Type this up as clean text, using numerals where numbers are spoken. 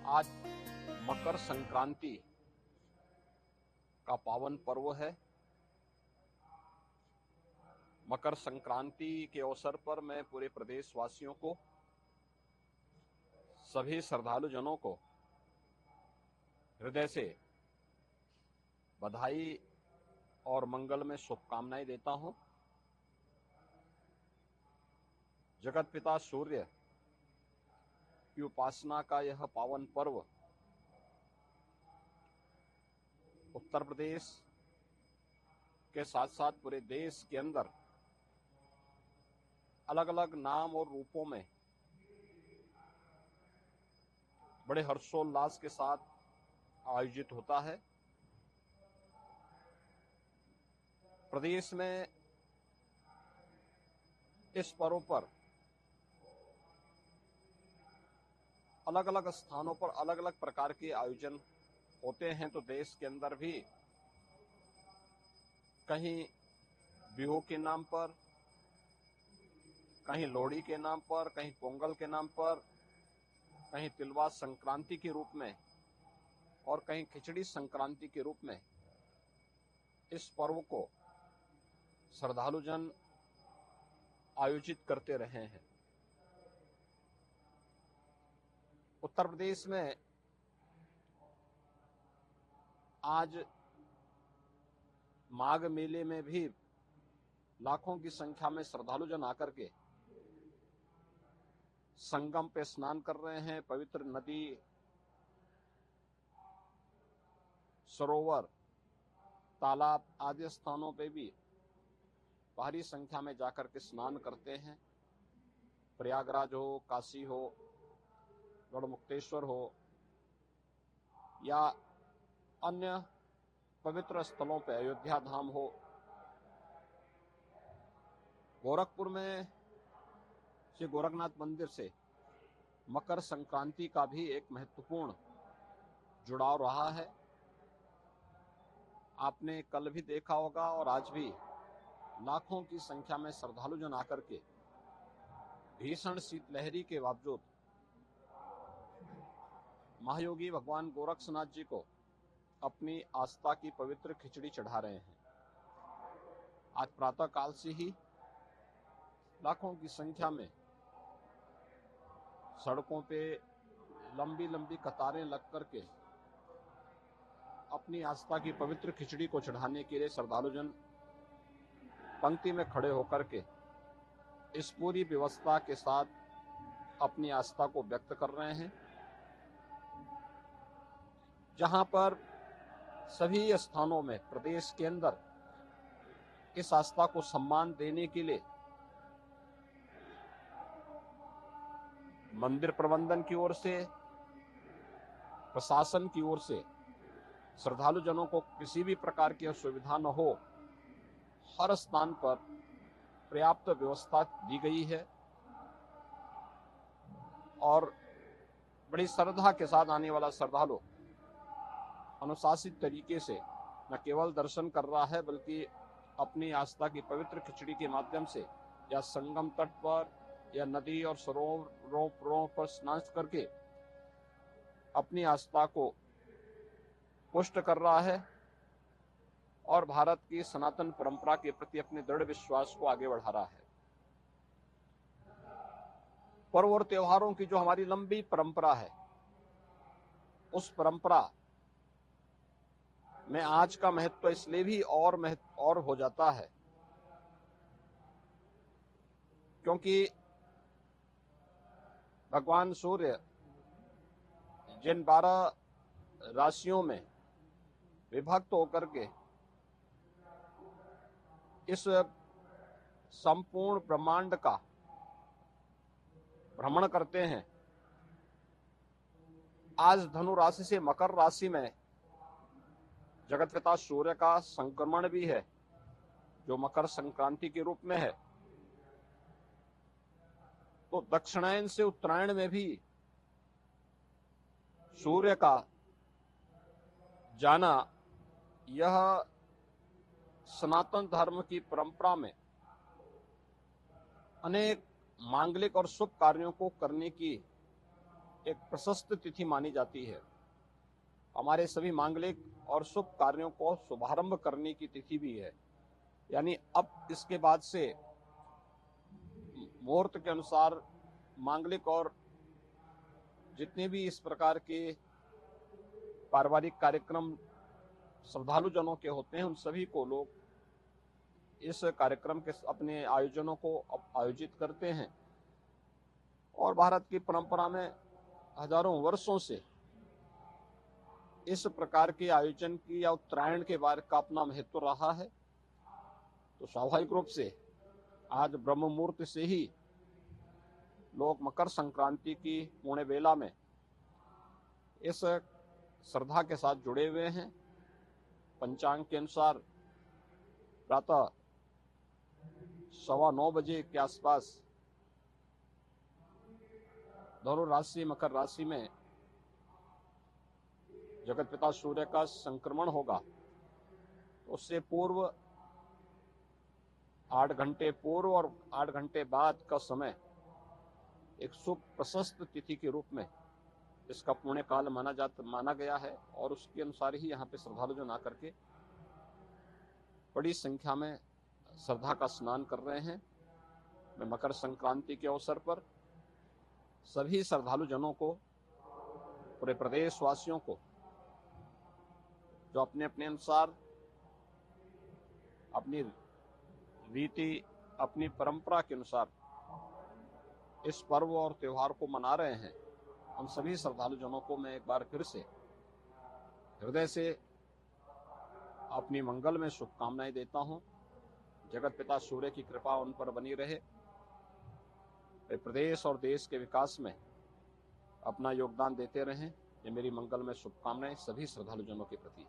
आज मकर संक्रांति का पावन पर्व है। मकर संक्रांति के अवसर पर मैं पूरे प्रदेशवासियों को, सभी श्रद्धालु जनों को हृदय से बधाई और मंगल में शुभकामनाएं देता हूं। जगत पिता सूर्य की उपासना का यह पावन पर्व उत्तर प्रदेश के साथ साथ पूरे देश के अंदर अलग अलग नाम और रूपों में बड़े हर्षोल्लास के साथ आयोजित होता है। प्रदेश में इस पर्व पर अलग अलग स्थानों पर अलग अलग प्रकार के आयोजन होते हैं। तो देश के अंदर भी कहीं बिहू के नाम पर, कहीं लोहड़ी के नाम पर, कहीं पोंगल के नाम पर, कहीं तिलवा संक्रांति के रूप में और कहीं खिचड़ी संक्रांति के रूप में इस पर्व को श्रद्धालु जन आयोजित करते रहे हैं। उत्तर प्रदेश में आज माघ मेले में भी लाखों की संख्या में श्रद्धालु जन आकर के संगम पे स्नान कर रहे हैं। पवित्र नदी, सरोवर, तालाब आदि स्थानों पे भी भारी संख्या में जाकर के स्नान करते हैं। प्रयागराज हो, काशी हो, गढ़मुक्तेश्वर हो या अन्य पवित्र स्थलों पे, अयोध्या धाम हो, गोरखपुर में श्री गोरखनाथ मंदिर से मकर संक्रांति का भी एक महत्वपूर्ण जुड़ाव रहा है। आपने कल भी देखा होगा और आज भी लाखों की संख्या में श्रद्धालु जन आकर के भीषण शीतलहरी के बावजूद महायोगी भगवान गोरक्षनाथ जी को अपनी आस्था की पवित्र खिचड़ी चढ़ा रहे हैं। आज प्रातः काल से ही लाखों की संख्या में सड़कों पे लंबी लंबी कतारें लग करके अपनी आस्था की पवित्र खिचड़ी को चढ़ाने के लिए श्रद्धालु जन पंक्ति में खड़े होकर के इस पूरी व्यवस्था के साथ अपनी आस्था को व्यक्त कर रहे हैं। जहां पर सभी स्थानों में प्रदेश के अंदर इस आस्था को सम्मान देने के लिए मंदिर प्रबंधन की ओर से, प्रशासन की ओर से श्रद्धालु जनों को किसी भी प्रकार की असुविधा न हो, हर स्थान पर पर्याप्त व्यवस्था दी गई है और बड़ी श्रद्धा के साथ आने वाला श्रद्धालु अनुशासित तरीके से न केवल दर्शन कर रहा है बल्कि अपनी आस्था की पवित्र खिचड़ी के माध्यम से या संगम तट पर या नदी और सरोवरों पर स्नान करके अपनी आस्था को पुष्ट कर रहा है और भारत की सनातन परंपरा के प्रति अपने दृढ़ विश्वास को आगे बढ़ा रहा है। पर्व और त्योहारों की जो हमारी लंबी परंपरा है, उस परंपरा में आज का महत्व इसलिए भी और हो जाता है क्योंकि भगवान सूर्य जिन 12 राशियों में विभक्त होकर के इस संपूर्ण ब्रह्मांड का भ्रमण करते हैं, आज धनु राशि से मकर राशि में जगत पिता सूर्य का संक्रमण भी है जो मकर संक्रांति के रूप में है। तो दक्षिणायन से उत्तरायण में भी सूर्य का जाना यह सनातन धर्म की परंपरा में अनेक मांगलिक और शुभ कार्यों को करने की एक प्रशस्त तिथि मानी जाती है। हमारे सभी मांगलिक और शुभ कार्यों को शुभारंभ करने की तिथि भी है। यानी अब इसके बाद से मुहूर्त के अनुसार मांगलिक और जितने भी इस प्रकार के पारिवारिक कार्यक्रम श्रद्धालु जनों के होते हैं, उन सभी को लोग इस कार्यक्रम के अपने आयोजनों को आयोजित करते हैं। और भारत की परंपरा में हजारों वर्षों से इस प्रकार के आयोजन की या उत्तरायण के बारे का अपना महत्व रहा है। तो स्वाभाविक रूप से आज ब्रह्म मुहूर्त से ही लोग मकर संक्रांति की पुण्य बेला में इस श्रद्धा के साथ जुड़े हुए हैं। पंचांग के अनुसार प्रातः 9:15 बजे के आसपास धनु राशि मकर राशि में जगत पिता सूर्य का संक्रमण होगा। उससे पूर्व 8 घंटे पूर्व और 8 घंटे बाद का समय एक शुभ प्रशस्त तिथि के रूप में इसका पुण्य काल माना गया है। और उसके अनुसार ही यहाँ पे श्रद्धालु जन आकर के बड़ी संख्या में श्रद्धा का स्नान कर रहे हैं। मैं मकर संक्रांति के अवसर पर सभी श्रद्धालु जनों को, पूरे प्रदेश वासियों को, जो अपने अपने अनुसार अपनी रीति, अपनी परंपरा के अनुसार इस पर्व और त्योहार को मना रहे हैं, उन सभी श्रद्धालु जनों को मैं एक बार फिर से हृदय से अपनी मंगल में शुभकामनाएं देता हूं। जगत पिता सूर्य की कृपा उन पर बनी रहे। वे प्रदेश और देश के विकास में अपना योगदान देते रहें। ये मेरी मंगल में शुभकामनाएं सभी श्रद्धालु जनों के प्रति।